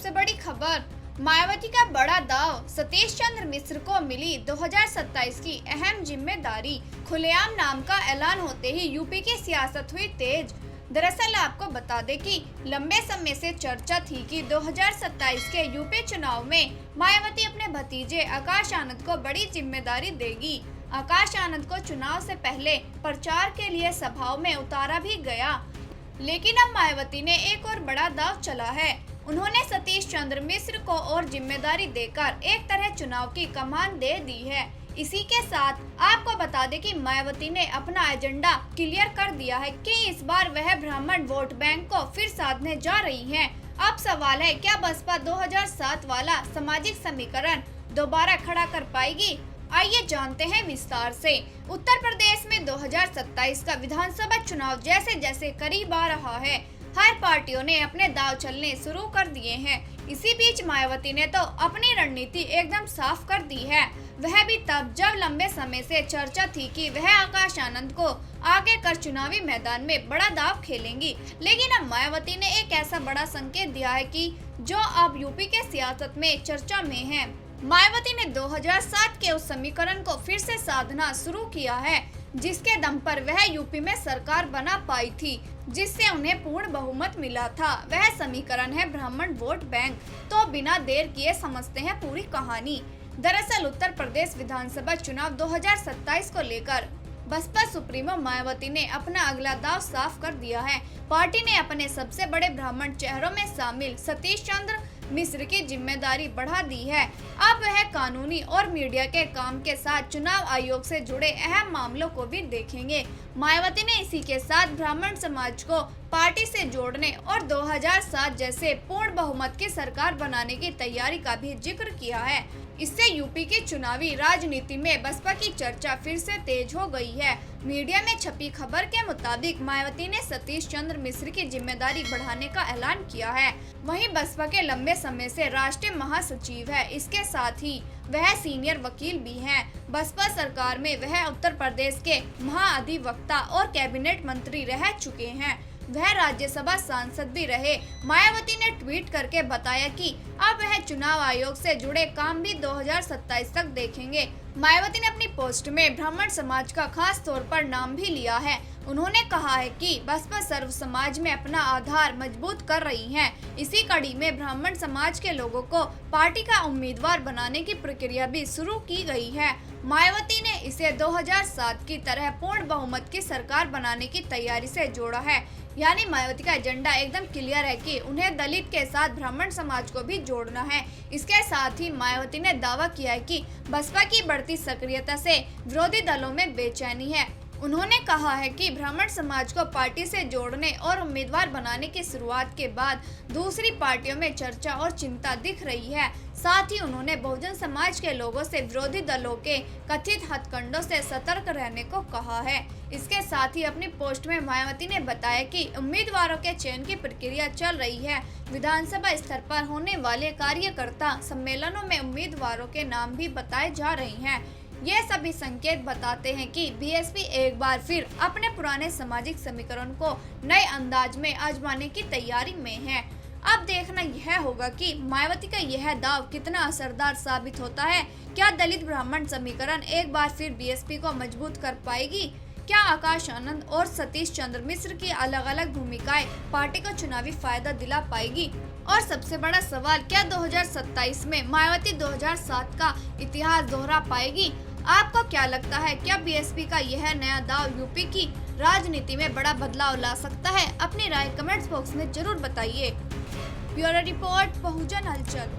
सबसे बड़ी खबर, मायावती का बड़ा दाव, सतीश चंद्र मिश्र को मिली 2027 की अहम जिम्मेदारी। खुलेआम नाम का ऐलान होते ही यूपी की सियासत हुई तेज। दरअसल आपको बता दें कि लंबे समय से चर्चा थी कि 2027 के यूपी चुनाव में मायावती अपने भतीजे आकाश आनंद को बड़ी जिम्मेदारी देगी। आकाश आनंद को चुनाव से पहले प्रचार के लिए सभाओं में उतारा भी गया, लेकिन अब मायावती ने एक और बड़ा दाव चला है। उन्होंने सतीश चंद्र मिश्र को और जिम्मेदारी देकर एक तरह चुनाव की कमान दे दी है। इसी के साथ आपको बता दें कि मायावती ने अपना एजेंडा क्लियर कर दिया है कि इस बार वह ब्राह्मण वोट बैंक को फिर साधने जा रही हैं। अब सवाल है, क्या बसपा 2007 वाला सामाजिक समीकरण दोबारा खड़ा कर पाएगी? आइए जानते हैं विस्तार से। उत्तर प्रदेश में 2027 का विधानसभा चुनाव जैसे जैसे करीब आ रहा है, हर पार्टियों ने अपने दांव चलने शुरू कर दिए हैं। इसी बीच मायावती ने तो अपनी रणनीति एकदम साफ कर दी है। वह भी तब जब लंबे समय से चर्चा थी कि वह आकाश आनंद को आगे कर चुनावी मैदान में बड़ा दांव खेलेंगी, लेकिन अब मायावती ने एक ऐसा बड़ा संकेत दिया है कि जो अब यूपी के सियासत में चर्चा में है। मायावती ने 2007 के उस समीकरण को फिर से साधना शुरू किया है, जिसके दम पर वह यूपी में सरकार बना पाई थी, जिससे उन्हें पूर्ण बहुमत मिला था। वह समीकरण है ब्राह्मण वोट बैंक। तो बिना देर किए समझते हैं पूरी कहानी। दरअसल उत्तर प्रदेश विधानसभा चुनाव 2027 को लेकर बसपा सुप्रीमो मायावती ने अपना अगला दांव साफ कर दिया है। पार्टी ने अपने सबसे बड़े ब्राह्मण चेहरों में शामिल सतीश चंद्र मिश्र की जिम्मेदारी बढ़ा दी है। अब वह कानूनी और मीडिया के काम के साथ चुनाव आयोग से जुड़े अहम मामलों को भी देखेंगे। मायावती ने इसी के साथ ब्राह्मण समाज को पार्टी से जोड़ने और 2007 जैसे पूर्ण बहुमत की सरकार बनाने की तैयारी का भी जिक्र किया है। इससे यूपी की चुनावी राजनीति में बसपा की चर्चा फिर से तेज हो गई है। मीडिया में छपी खबर के मुताबिक मायावती ने सतीश चंद्र मिश्र की जिम्मेदारी बढ़ाने का ऐलान किया है। वहीं बसपा के लंबे समय से राष्ट्रीय महासचिव है। इसके साथ ही वह सीनियर वकील भी हैं। बसपा सरकार में वह उत्तर प्रदेश के महाअधिवक्ता और कैबिनेट मंत्री रह चुके हैं। वह राज्यसभा सांसद भी रहे। मायावती ने ट्वीट करके बताया कि अब वह चुनाव आयोग से जुड़े काम भी 2027 तक देखेंगे। मायावती ने अपनी पोस्ट में ब्राह्मण समाज का खास तौर पर नाम भी लिया है। उन्होंने कहा है कि बसपा सर्व समाज में अपना आधार मजबूत कर रही है। इसी कड़ी में ब्राह्मण समाज के लोगों को पार्टी का उम्मीदवार बनाने की प्रक्रिया भी शुरू की गई है। मायावती ने इसे 2007 की तरह पूर्ण बहुमत की सरकार बनाने की तैयारी से जोड़ा है। यानी मायावती का एजेंडा एकदम क्लियर है कि उन्हें दलित के साथ ब्राह्मण समाज को भी जोड़ना है। इसके साथ ही मायावती ने दावा किया है कि बसपा की बढ़ती सक्रियता से विरोधी दलों में बेचैनी है। उन्होंने कहा है कि ब्राह्मण समाज को पार्टी से जोड़ने और उम्मीदवार बनाने की शुरुआत के बाद दूसरी पार्टियों में चर्चा और चिंता दिख रही है। साथ ही उन्होंने बहुजन समाज के लोगों से विरोधी दलों के कथित हथकंडों से सतर्क रहने को कहा है। इसके साथ ही अपनी पोस्ट में मायावती ने बताया कि उम्मीदवारों के चयन की प्रक्रिया चल रही है। विधानसभा स्तर पर होने वाले कार्यकर्ता सम्मेलनों में उम्मीदवारों के नाम भी बताए जा रहे हैं। ये सभी संकेत बताते हैं कि बीएसपी एक बार फिर अपने पुराने सामाजिक समीकरण को नए अंदाज में आजमाने की तैयारी में है। अब देखना यह होगा कि मायावती का यह दाव कितना असरदार साबित होता है। क्या दलित ब्राह्मण समीकरण एक बार फिर बीएसपी को मजबूत कर पाएगी? क्या आकाश आनंद और सतीश चंद्र मिश्र की अलग अलग भूमिकाएं पार्टी को चुनावी फायदा दिला पाएगी? और सबसे बड़ा सवाल, क्या 2027 में मायावती 2007 का इतिहास दोहरा पाएगी? आपको क्या लगता है, क्या बीएसपी का यह नया दाव यूपी की राजनीति में बड़ा बदलाव ला सकता है? अपनी राय कमेंट्स बॉक्स में जरूर बताइए। ब्यूरो रिपोर्ट, बहुजन हलचल।